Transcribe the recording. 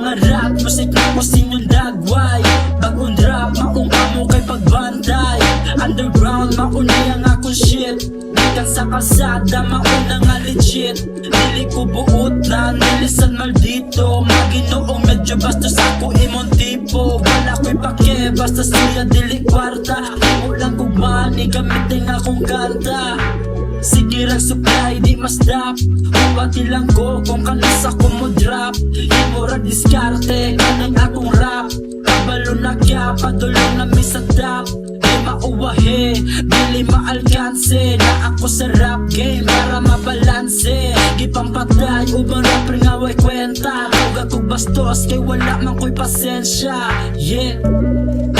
mga rap, musik na ko sinyong dagway. Bagong drop, maong amo kay pagbantay. Underground, maunay ang akong shit. Gikan sa kalsada, mauna nga legit. Dili ko buot na, nilisan maldito. Maginoong medyo bastos ako imong tipo. Wala ko'y pake, basta siya dili kwarta. Imo lang kong money, gamitin akong kanta. Sige rag supply, di mas dap. Huwati lang ko kung kanas ako mo drop. Imo rag diskarte, kanang akong rap. Kabalo na kya, padulong na may sadap. Di mauwahe, dili maalkanse. Na ako sa rap game para mabalanse. Gipampatay, ubang rapper nga way kwenta. Huwag akong bastos, kay wala man ko'y pasensya. Yeah.